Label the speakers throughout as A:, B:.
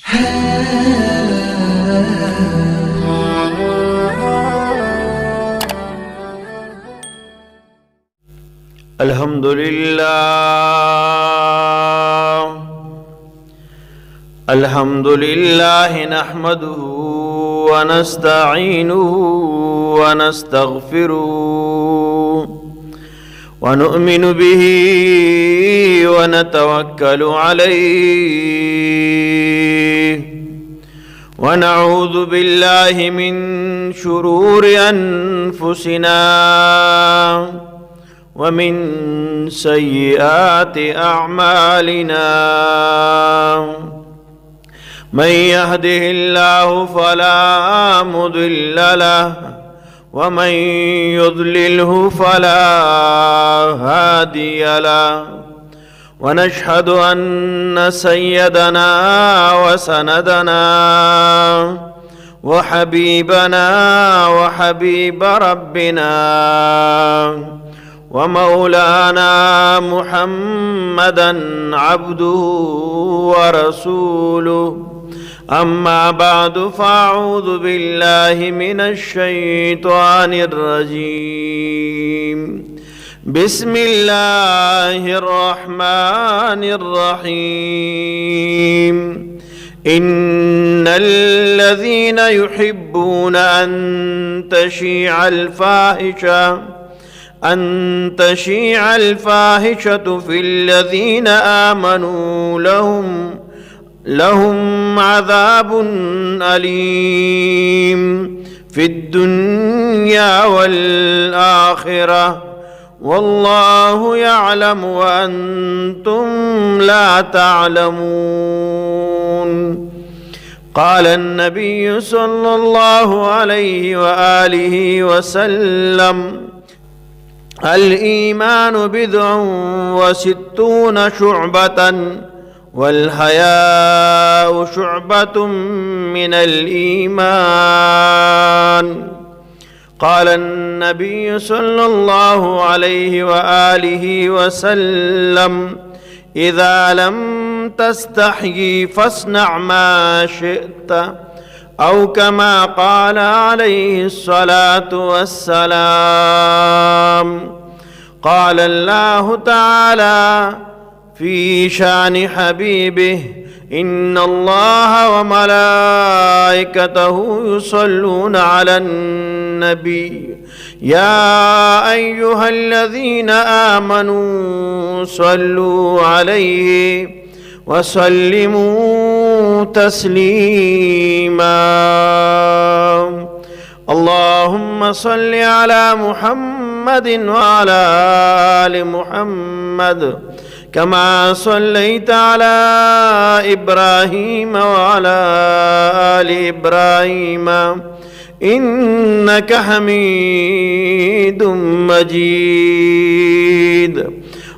A: الحمد لله نحمده ونستعينه ونستغفره ونؤمن به ونتوكل عليه ونعوذ بالله من شرور أنفسنا ومن سيئات أعمالنا من يهده الله فلا مضل له ومن يضلله فلا هادي له ونشهد أن سيدنا وسندنا وحبيبنا وحبيب ربنا ومولانا محمدا عبده ورسوله أما بعد فأعوذ بالله من الشيطان الرجيم بسم الله الرحمن الرحيم إن الذين يحبون أن تشيع الفاحشة في الذين آمنوا لهم عذاب أليم في الدنيا والآخرة والله يعلم وأنتم لا تعلمون. قال النبي صلى الله عليه وآله وسلم الإيمان بضع وستون شعبة والحياء شعبة من الإيمان. قال النبي صلى الله عليه وآله وسلم إذا لم تستحيي فاصنع ما شئت أو كما قال عليه الصلاة والسلام. قال الله تعالى في شأن حبيبه إن الله وملائكته يصلون على النبي يا أيها الذين آمنوا صلوا عليه وسلموا تسليما. اللهم صل على محمد وعلى آل محمد كما صليت على إبراهيم وعلى آل إبراهيم إنك حميد مجيد.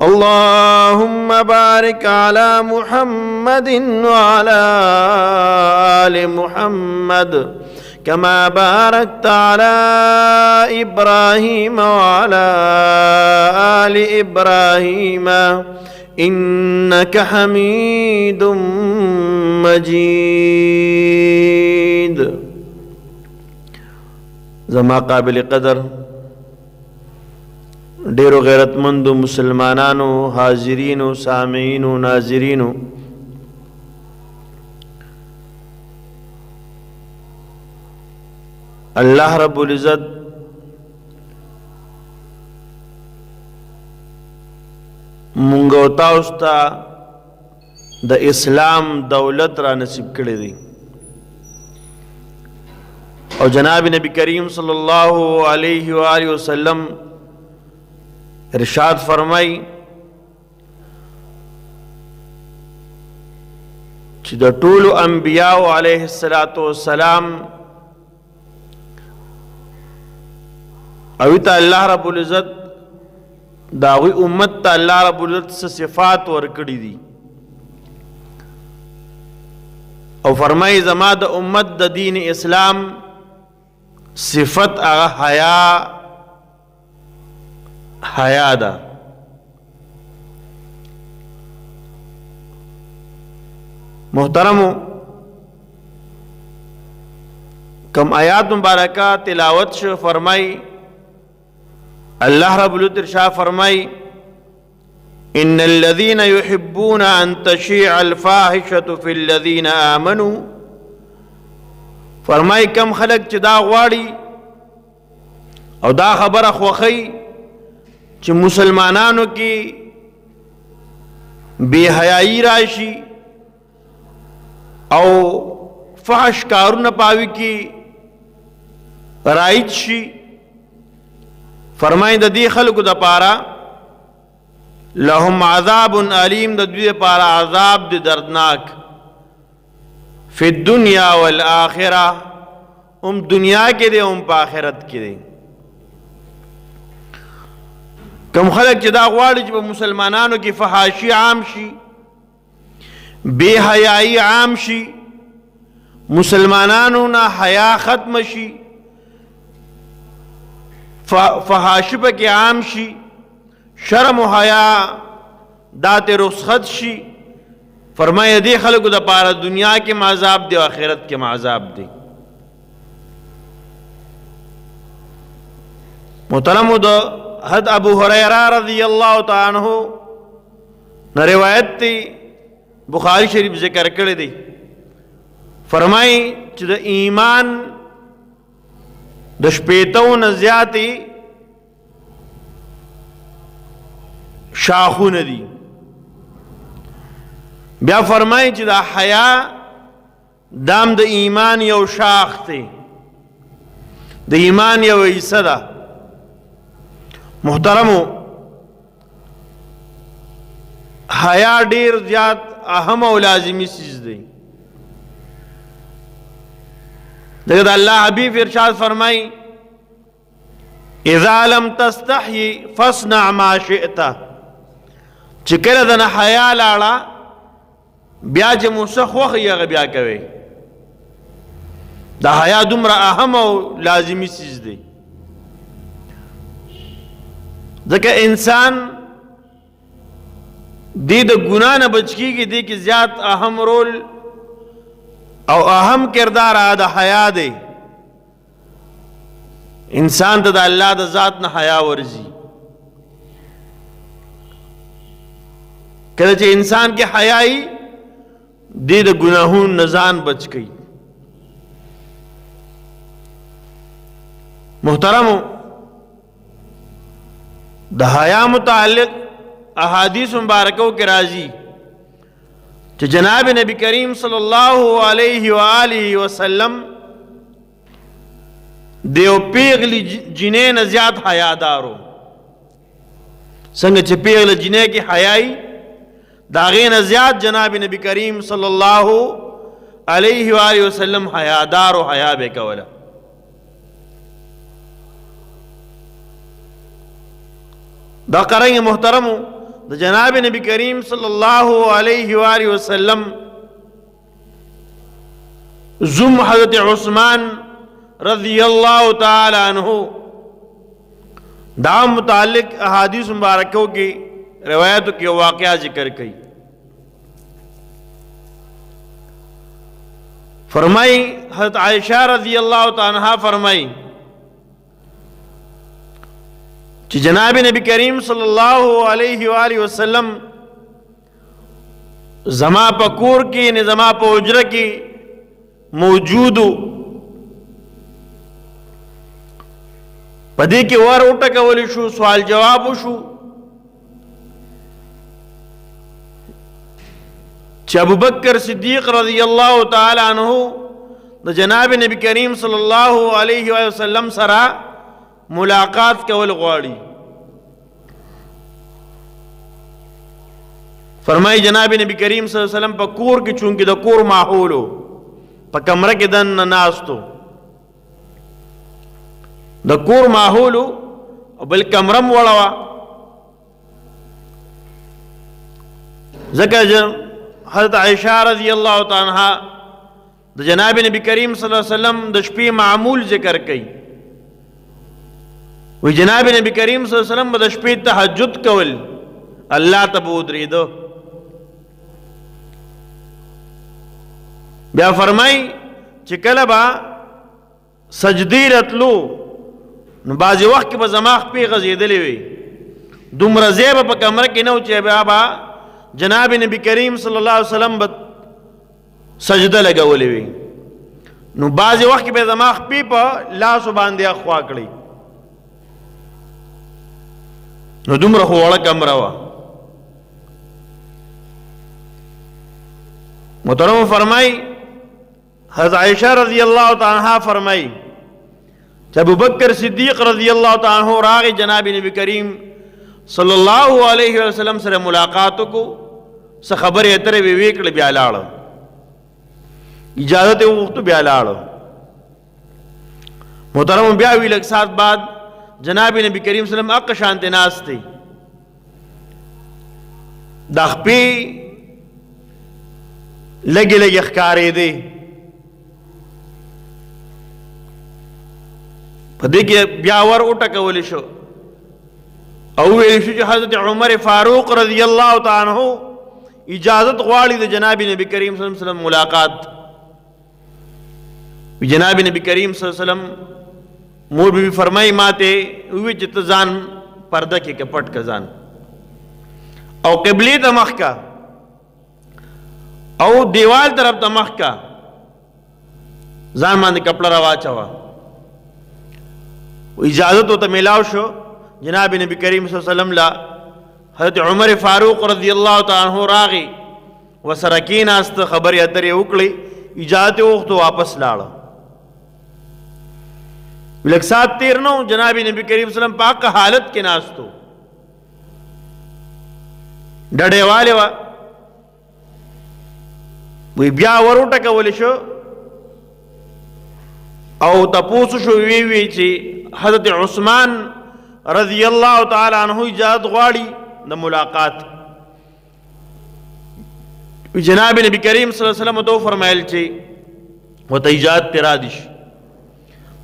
A: اللهم بارك على محمد وعلى آل محمد كما باركت على إبراهيم وعلى آل إبراهيم إنك حميد مجيد. زما قابل قدر ډیرو غیرتمندو مسلمانانو، حاضرینو، سامعینو، ناظرینو، الله رب العزت مونږ او تاسو ته د اسلام دولت را نصیب کړی دی او جناب نبی کریم صلی الله علیه و آله وسلم ارشاد فرمائی چې د ټولو انبیاء علیه السلام او ته الله رب العزت داوی امت ته الله رب العزت صفات ورکړي دي او فرمای زما د امت د دین اسلام صفت هغه حیا ده. محترمو، کم آیات مبارکہ تلاوت شو فرمائی اللہ رب العزت ارشاد فرمائی ان الذين يحبون ان تشيع الفاحشة في الذين آمنوا فرمائی کم خلق چې دا غواړي او دا خبره خوخی چې مسلمانانو کې بے حیائی راشي او فحش کارونه پاوی کې رایج شي فرمای د دې خلکو د پاره لهم عذاب علیم د دوی لپاره عذاب د دردناک فی الدنیا والآخرہ هم دنیا کې دی هم په آخرت کې دی کم خلق چې دا غواړي چې په مسلمانانو کې فحاشي عام شي بے حیائی عام شي مسلمانانو نه حیا ختم شي فحاشي پکې عام شي شرم و حیا دات رخصت شي فرمایي دې خلکو د پاره دنیا کې عذاب دی او آخرت کې عذاب دی محترم د حد ابو ہریرہ رضی اللہ تعالی عنہ نہ روایت تی بخاری شریف ذکر کړی دی فرمای چې د ایمان د شپېتو نه زیاتې شاخونه دي بیا فرمای چې د حیا دام د ایمان یو شاخ دی د ایمان یو حصہ ده محترمو حیا ډیر زیات اهم او لازمی چیز دی دغه الله حبیب ارشاد فرمای اذا لم تستحي فاصنع ما شئت چې کله د حیا لاړه بیا چې مسخ وخت یې بیا کوي د حیا دومره اهم او لازمی چیز دی ځکه انسان دې د ګناه نه بچ کیږي دې کې زیات اهم رول او اهم کردار د حیا دی انسان ته د الله د ذات نه حیا ورزي کله چې انسان کې حیاي دې د ګناهونو نه ځان بچ کی محترمو د حیا متعلق احادیث مبارکو کے راضی کہ جناب نبی کریم صلی اللہ علیہ وآلہ وسلم دیو پیغلی جنین زیاد حیادارو سنگ چھ پیغل جنین کی حیائی داغین زیاد جناب نبی کریم صلی اللہ علیہ وآلہ وسلم حیادارو حیا بے کولا دا قرآن محترمو دا جناب نبی کریم صلی اللہ علیہ وآلہ وسلم زم حضرت عثمان رضی اللہ تعالی عنہ دا متعلق احادیث مبارکوں کی روایتوں کی واقعہ ذکر کی فرمائی حضرت عائشہ رضی اللہ تعالی عنہ فرمائی کہ جناب نبی کریم صلی اللہ علیہ وآلہ وسلم زما پا کور کی یعنی زما پا اجرہ کی موجودو پدی کی ور اٹھا کولی شو سوال جواب شو چھ ابو بکر صدیق رضی اللہ تعالی عنہ دا جناب نبی کریم صلی اللہ علیہ وآلہ وسلم سرا ملاقات کول غواړي فرمائی جناب نبی کریم صلی اللہ علیہ وسلم پا کور کی چونکہ دا کور ماحولو پا کمرہ کی دن ناستو دا کور ماحولو بل کمرم وڑوا ذکر حضرت عائشہ رضی اللہ تعالی عنہ دا جناب نبی کریم صلی اللہ علیہ وسلم دا شپی معمول ذکر کئی وی جناب نبی کریم صلی اللہ علیہ وسلم دا شپی تحجد کول اللہ تبود ریدو بیا فرمائی چکل با سجدی رتلو نو بعضې وخت کې به زما خپې غځېدلې وي دومره ځای به په کمره کې نه و چې بیا به جناب نبی کریم صلی الله علیه وسلم به سجده لګولې وي نو بعضې وخت کې به زما خپې په لاسو باندې اخوا کړئ نو دومره خو وړه کمره وه محترم فرمائی حضرت عائشہ رضی اللہ تعالی عنہ فرمائی چې ابو بکر صدیق رضی اللہ تعالی عنہ راغی جناب نبی کریم صلی اللہ علیہ وسلم سره ملاقات کو څه خبرې اترې وی کړې بیا لاړ اجازت یې وغوښته بیا لاړ محترم بیا وی لږ ساعت بعد جناب نبی کریم صلی الله علیہ وسلم اق شانته ناست دی د خپې لګي لګي ښکارې دی په دې کې بیا ور وټکولی شو او ویل شو چې حضرت عمر فاروق رضی الله تعالی عنہ اجازت غواړي د جناب نبی کریم صلی الله علیه وسلم ملاقات جناب نبی کریم صلی الله علیه وسلم مور بی فرمائی ماته وی چې ته ځان پرده کې پټ کا ځان او قبله ته مخ کا او دیوال طرف ته مخ کا ځان باندې کپڑا را واچوا اجازت ته ملاو شو جناب نبی کریم صلی الله علیه وسلم لا حضرت عمر فاروق رضی اللہ تعالی عنہ راغی وسره کېناست خبرې اترې وکړې اجازت وغوښته واپس لاړ لږ ساعت تیر نو جناب نبی کریم صلی الله علیه وسلم پاک حالت کې ناستو ډډې والے وا وی بیا وروټکولی شو او تپوسو شو وی چې حضرت عثمان رضی اللہ تعالی عنہ اجازت غواړي د ملاقات جناب نبی کریم صلی الله علیه وسلم تو فرمایل چې وته اجازت تیرا دیش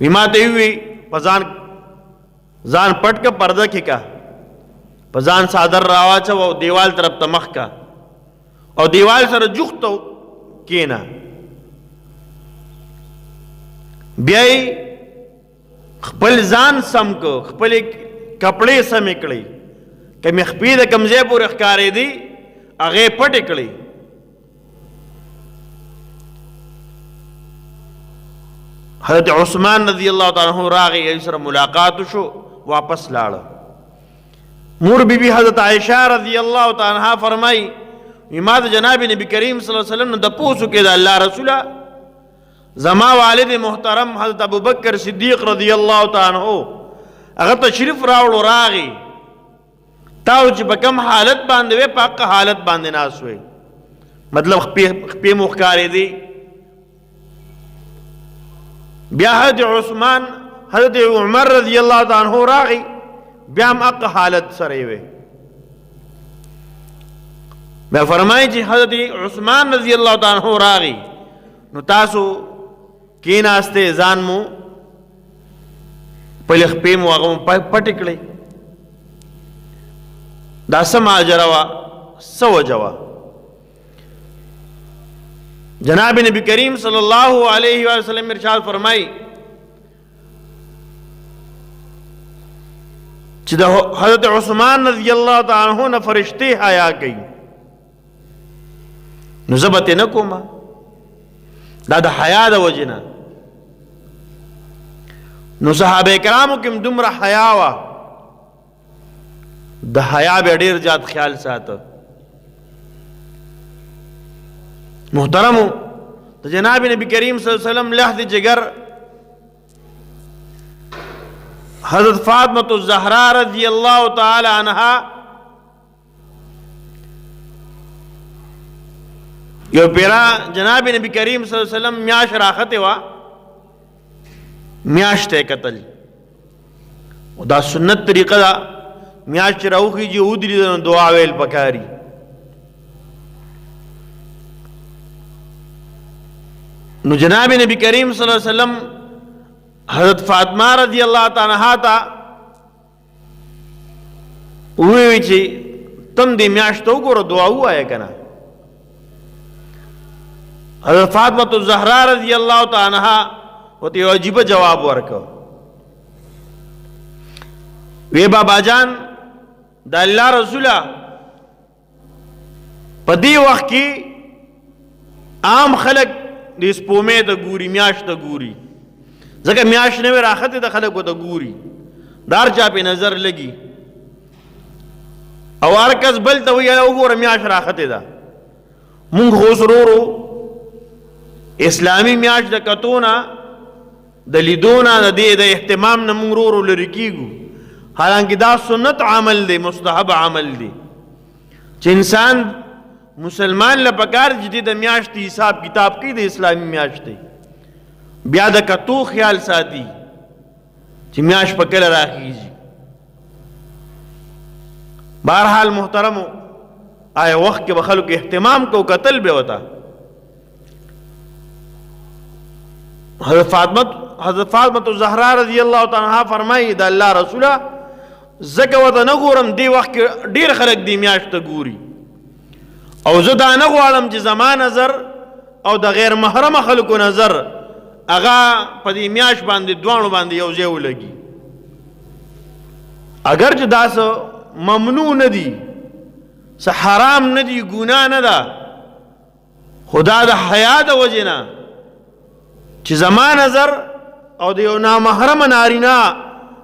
A: وی ما ته وی پزان ځان پټ کا پرده کې کا پزان صادر راواچ او دیوال طرف ته مخ کا او دیوال سره جوختو کینا بیا خپل ځان سم کو خپل کپڑے سم کړی کمی خپې د کمزې پورې ښکارې دي هغې پټې کړی حضرت عثمان رضی اللہ تعالی عنہ راغی ای سره ملاقات شو واپس لاړ مور بی بی حضرت عائشہ رضی اللہ تعالی عنہ فرمائی ما د جناب نبی کریم صلی اللہ علیہ وسلم د پوسو کې د الله رسوله زما والد محترم حضرت ابو بکر صدیق رضی اللہ تعالی عنہ هغه تشریف راوړو راغی تاو چې په کوم حالت باندې وې په حق حالت باندې ناس وې مطلب خپې مو ښکارې دي بیا حضرت عثمان حضرت عمر رضی اللہ تعالی عنہ راغی بیا هم حق حالت سره وې بیا فرمایي چې حضرت عثمان رضی اللہ تعالی عنہ راغی نو تاسو کېناستې ځان مو پهلې خپې مو هغه پټې کړئ دا څه ماجره وه څه وجه وه جناب نبی کریم صلی اللہ علیہ وسلم ارشاد فرمائی چې د حضرت عثمان رضی اللہ تعالی عنہ نه فرشتې حیا کوي نو زه به ترې نه کومه دا د حیا د وجې نه نو صحابه کرامو کې هم دومره حیا وه د حیا به ډېر زیات خیال ساته محترمو د جناب نبی کریم صلی اللہ علیہ وسلم لحظ جگر حضرت فاطمة الزہرا رضی اللہ تعالی عنہا یو پیرا جناب نبی کریم صلی اللہ علیہ وسلم میاش راخت وا میاش تے قتل دا سنت طریقہ دا میاش راوخی جی ودری دعا ویل پکاری نو جناب نبی کریم صلی اللہ علیہ وسلم حضرت فاطمہ رضی اللہ تعالی عنہا تا وی چې تم دې میاشت وګوره دعا ووایه کنه حضرت فاطمة الزہرا رضی اللہ تعالی عنہا ورته یو عجیبه جواب ورکړ. وی بابا جان د الله رسوله په دې وخت کې عام خلک د سپومې ته ګوري، میاشت ته ګوري، ځکه میاشت نه وي راختې د خلکو ته ګوري، دار چا پې نظر لګي او هر کس بل ته وایي وګوره میاشت راختې ده. مونږ خو اوس ورو اسلامي میاشت د کتو نه د لیدو نه د دې د اهتمام نه مونږ ورو لرې کېږو، حالانکه دا سنت عمل دی، مستحب عمل دی چې انسان مسلمان له پکار چې د میاشتې حساب کتاب کوي د اسلامي میاشتې، بیا د کتو خیال ساتي چې میاشت په کله راخیږي. بهرحال محترمو، آیا وخت کې به خلکو اهتمام کو قتل به وتا. حضرت فاطمه زهرا رضی الله تعالی عنها فرمایي د الله رسوله زکه وته نه ګورم دی وخت کې ډیر خلک دی میاشت ته ګوري، او زه دا نه غواړم چې زما نظر او د غیر محرم خلکو نظر هغه په دې میاشت باندې دواړو باندې یو ځای ولګي. اگر چې دا څه ممنوع نه دي، څه حرام نه دي، ګناه نه ده، خدا د حیا د وجې نه چې زما نظر او د یو نامحرم نارینه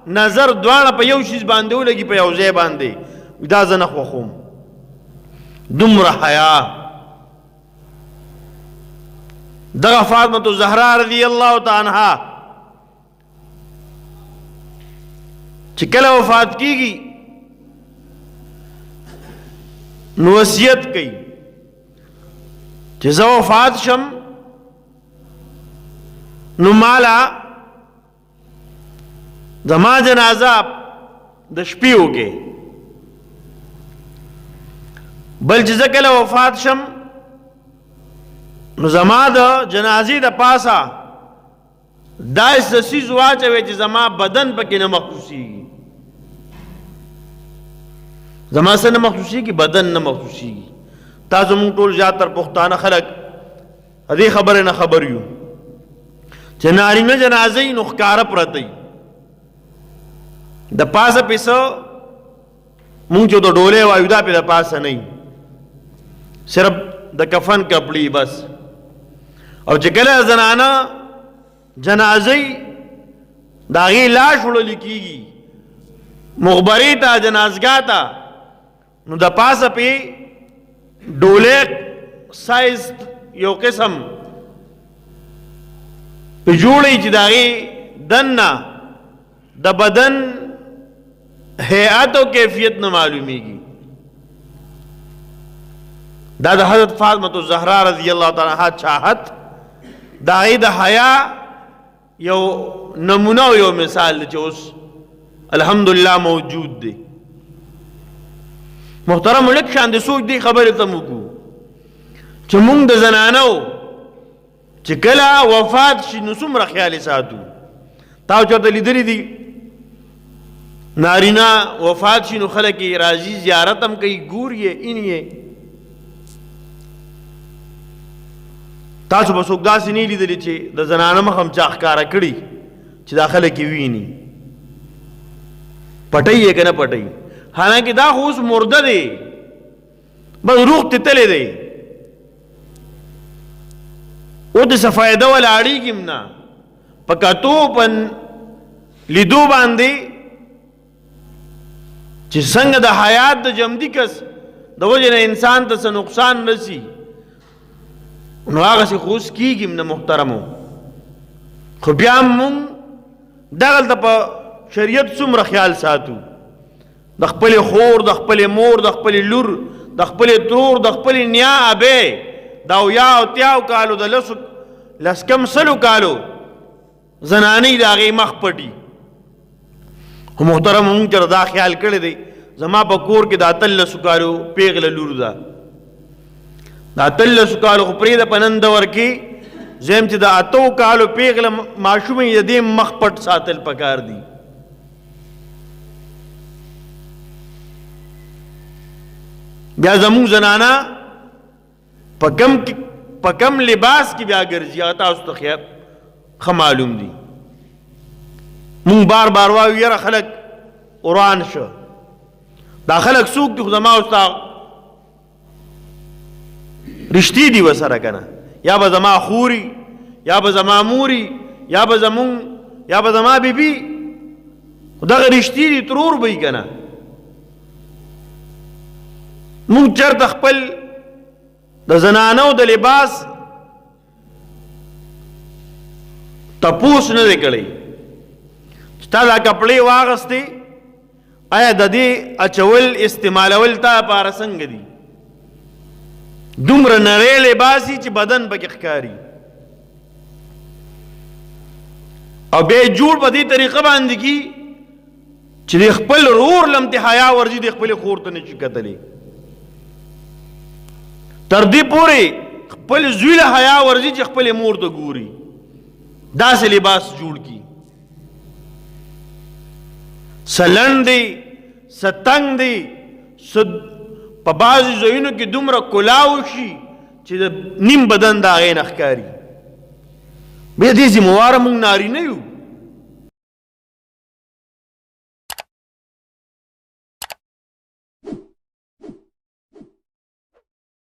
A: نظر دواړه په یو شیز باندې ولګي، په یو ځای باندې، دا زه نه خوښوم. دومره حیا. دغه فاطمه زهرا رضی الله تعالی عنها چې کله وفات کیږي نو وصیت کوي چې زه وفات شم نو مالا زما جنازه د شپې وکړي، بل چې زه کله وفات شم نو زما د جنازې د پاسه داسې څیز واچوي چې زما بدن پکې نه محسوسېږي. زما څه نه محسوسېږي؟ بدن نه محسوسېږي. تاسو مونږ ټول زیاتر پښتانه خلک دې خبرې نه خبر یو چې نارینه جنازې نو ښکاره پرته وي، د پاسه پې څه مونږ چې د ډولۍ وایو دا پې د پاسه نه وي، صرف د کفن کپړي بس. او چې کله زنانه جنازې د هغې لاش وړلی کېږي مخبرې ته، جنازګاه ته، نو د پاسه پې ډولۍ سایز یو قسم پې جوړی چې د هغې دننه د بدن هیئت او کیفیت نه معلومیږي. دا د حضرت فاطمه زهرا رضی الله تعالی عنها چاہت، د هغې د حیا یو نمونه او یو مثال دی چې اوس الحمدلله موجود دی. محترم لږ شان د سوچ دی خبرې ته مو وکړو چې مونږ د زنانو چې کله وفات شي نو څومره خیال ساتو. تاسو چېرته لیدلي دي نارینه وفات شي نو خلک یې راځي زیارت هم کوي، ګوري یې، ایني یې. تاسو به څوک داسې نه لیدلي چې د زنانه مخ هم چا ښکاره کړي چې دا خلک یې ویني، پټوي یې که نه پټوي. حالانکه دا خو اوس مرده دی، بس روغ تتلی دی، او د څه فایده ولا اړیږي هم نه. په کتو په لیدو باندې چې څنګه د حیات د جمدي کس د وجې نه انسان ته څه نقصان رسي، نو هغسې خو اوس کېږي هم نه محترمو. خو بیا هم مونږ دغلته په شریعت څومره خیال ساتو، د خپلې خور، د خپلې مور، د خپلې لور، د خپلې ترور، د خپلې نیا ابې، د اویا او تیاو کالو، د لس کم سلو کالو زنانې د هغې مخ پټي. خو محترم مونږ چېرته دا خیال کړی دی زما په کور کې د 18 کالو پیغله لور ده، د 18 کالو خو پرېږده په نن دور کې زم چې د 8 کالو پیغله ماشومې د دې مخ پټ ساتل پکار دي. بیا زموږ زنانه په کم لباس کې بیا ګرځي، هغه تاسو ته ښه معلوم دي. مونږ بار بار وایو یاره خلک قرآن شو، دا خلک څوک دي؟ خو زما او ستا رشتي دي ورسره که نه، یا به زما خوري، یا به زما موري، یا به زمونږ، یا به زما بیبي، خو دغه رشتي دي، ترور به یي که نه. مونږ چېرته خپل د زنانو د لباس تپوس نه دی کړی چې تا دا کپړې واغستې، آیا د دې اچول استعمالول تا لپاره څنګه دي؟ دومره نری لباسي چې بدن پکې ښکاري، او بیا یې جوړ په دې طریقه باندې کي چې د خپل رور لم ته حیا ورځي، د خپلې خور ته نه شي کتلی، تر دې پورې خپل زوی له حیا ورځي چې خپلې مور ته ګوري، داسې لباس جوړ کی. سلنډ دی، ستنګ دی، په بعضې ځایونو کې دومره کلاو شي چې د نیم بدن د هغې نه ښکاري. بیا دې ذمواره موږ نارینه یو.